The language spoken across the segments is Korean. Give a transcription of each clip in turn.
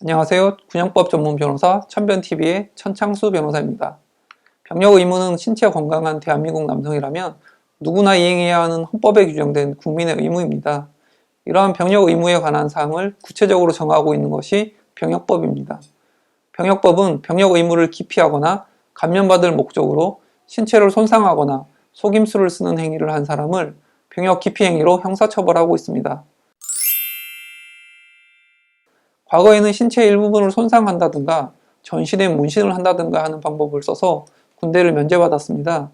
안녕하세요. 군형법 전문 변호사 천변TV의 천창수 변호사입니다. 병역 의무는 신체 건강한 대한민국 남성이라면 누구나 이행해야 하는 헌법에 규정된 국민의 의무입니다. 이러한 병역 의무에 관한 사항을 구체적으로 정하고 있는 것이 병역법입니다. 병역법은 병역 의무를 기피하거나 감면받을 목적으로 신체를 손상하거나 속임수를 쓰는 행위를 한 사람을 병역 기피 행위로 형사처벌하고 있습니다. 과거에는 신체의 일부분을 손상한다든가 전신에 문신을 한다든가 하는 방법을 써서 군대를 면제받았습니다.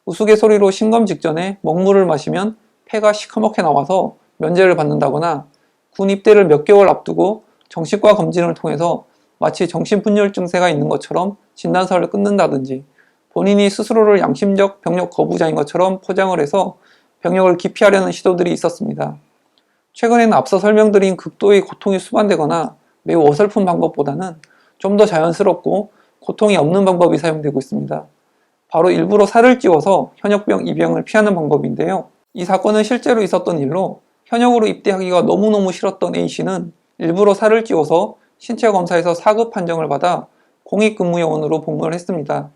우스갯소리로 신검 직전에 먹물을 마시면 폐가 시커멓게 나와서 면제를 받는다거나 군 입대를 몇 개월 앞두고 정신과 검진을 통해서 마치 정신분열 증세가 있는 것처럼 진단서를 끊는다든지 본인이 스스로를 양심적 병역 거부자인 것처럼 포장을 해서 병역을 기피하려는 시도들이 있었습니다. 최근에는 앞서 설명드린 극도의 고통이 수반되거나 매우 어설픈 방법보다는 좀 더 자연스럽고 고통이 없는 방법이 사용되고 있습니다. 바로 일부러 살을 찌워서 현역병 입영을 피하는 방법인데요. 이 사건은 실제로 있었던 일로 현역으로 입대하기가 너무너무 싫었던 A씨는 일부러 살을 찌워서 신체 검사에서 4급 판정을 받아 공익근무요원으로 복무를 했습니다.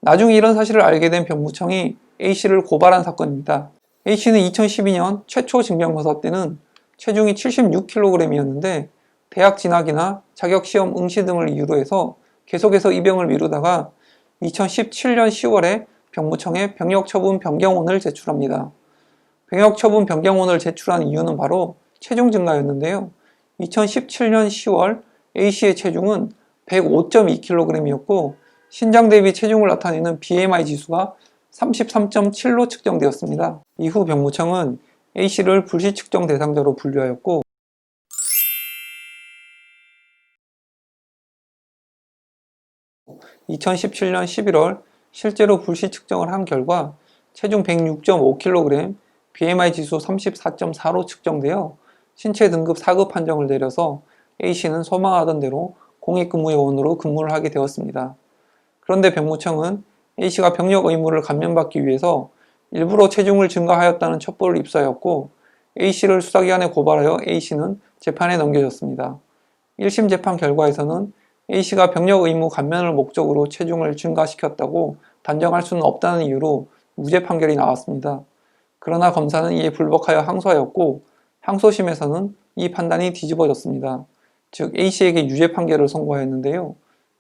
나중에 이런 사실을 알게 된 병무청이 A씨를 고발한 사건입니다. A씨는 2012년 최초 징병검사 때는 체중이 76kg이었는데 대학 진학이나 자격시험 응시 등을 이유로 해서 계속해서 입영을 미루다가 2017년 10월에 병무청에 병역처분 변경원을 제출합니다. 병역처분 변경원을 제출한 이유는 바로 체중 증가였는데요. 2017년 10월 A씨의 체중은 105.2kg이었고 신장 대비 체중을 나타내는 BMI 지수가 33.7로 측정되었습니다. 이후 병무청은 A씨를 불시 측정 대상자로 분류하였고 2017년 11월 실제로 불시 측정을 한 결과 체중 106.5kg, BMI 지수 34.4로 측정되어 신체 등급 4급 판정을 내려서 A씨는 소망하던 대로 공익근무요원으로 근무를 하게 되었습니다. 그런데 병무청은 A씨가 병역 의무를 감면받기 위해서 일부러 체중을 증가하였다는 첩보를 입수하였고 A씨를 수사기관에 고발하여 A씨는 재판에 넘겨졌습니다. 1심 재판 결과에서는 A씨가 병역 의무 감면을 목적으로 체중을 증가시켰다고 단정할 수는 없다는 이유로 무죄 판결이 나왔습니다. 그러나 검사는 이에 불복하여 항소하였고 항소심에서는 이 판단이 뒤집어졌습니다. 즉 A씨에게 유죄 판결을 선고하였는데요.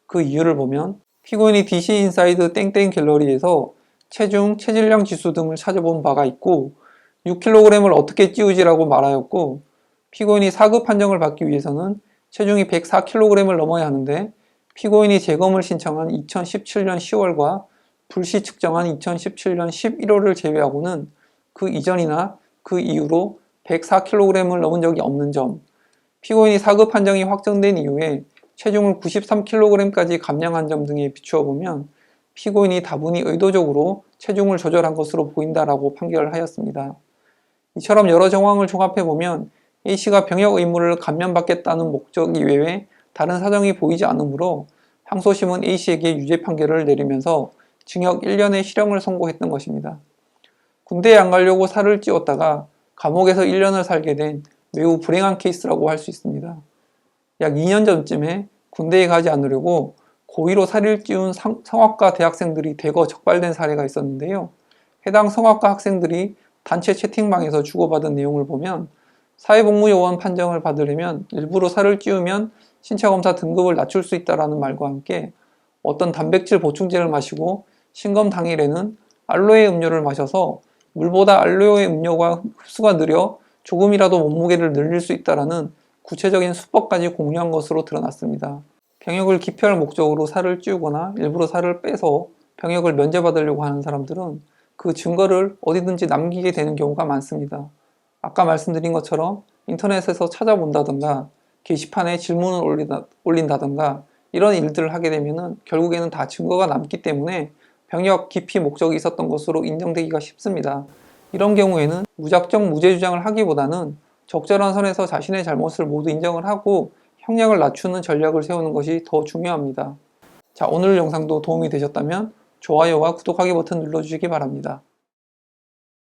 그 이유를 보면 피고인이 DC인사이드 땡땡 갤러리에서 체중, 체질량 지수 등을 찾아본 바가 있고 6kg을 어떻게 찌우지라고 말하였고 피고인이 4급 판정을 받기 위해서는 체중이 104kg을 넘어야 하는데 피고인이 재검을 신청한 2017년 10월과 불시 측정한 2017년 11월을 제외하고는 그 이전이나 그 이후로 104kg을 넘은 적이 없는 점, 피고인이 4급 판정이 확정된 이후에 체중을 93kg까지 감량한 점 등에 비추어 보면 피고인이 다분히 의도적으로 체중을 조절한 것으로 보인다라고 판결을 하였습니다. 이처럼 여러 정황을 종합해보면 A씨가 병역 의무를 감면받겠다는 목적 이외에 다른 사정이 보이지 않으므로 항소심은 A씨에게 유죄 판결을 내리면서 징역 1년의 실형을 선고했던 것입니다. 군대에 안 가려고 살을 찌웠다가 감옥에서 1년을 살게 된 매우 불행한 케이스라고 할 수 있습니다. 약 2년 전쯤에 군대에 가지 않으려고 고의로 살을 찌운 성악가 대학생들이 대거 적발된 사례가 있었는데요. 해당 성악가 학생들이 단체 채팅방에서 주고받은 내용을 보면 사회복무요원 판정을 받으려면 일부러 살을 찌우면 신체검사 등급을 낮출 수 있다는 말과 함께 어떤 단백질 보충제를 마시고 신검 당일에는 알로에 음료를 마셔서 물보다 알로에 음료가 흡수가 느려 조금이라도 몸무게를 늘릴 수 있다는 구체적인 수법까지 공유한 것으로 드러났습니다. 병역을 기피할 목적으로 살을 찌우거나 일부러 살을 빼서 병역을 면제받으려고 하는 사람들은 그 증거를 어디든지 남기게 되는 경우가 많습니다. 아까 말씀드린 것처럼 인터넷에서 찾아본다든가 게시판에 질문을 올린다든가 이런 일들을 하게 되면 결국에는 다 증거가 남기 때문에 병역 기피 목적이 있었던 것으로 인정되기가 쉽습니다. 이런 경우에는 무작정 무죄 주장을 하기보다는 적절한 선에서 자신의 잘못을 모두 인정을 하고 형량을 낮추는 전략을 세우는 것이 더 중요합니다. 자, 오늘 영상도 도움이 되셨다면 좋아요와 구독하기 버튼 눌러주시기 바랍니다.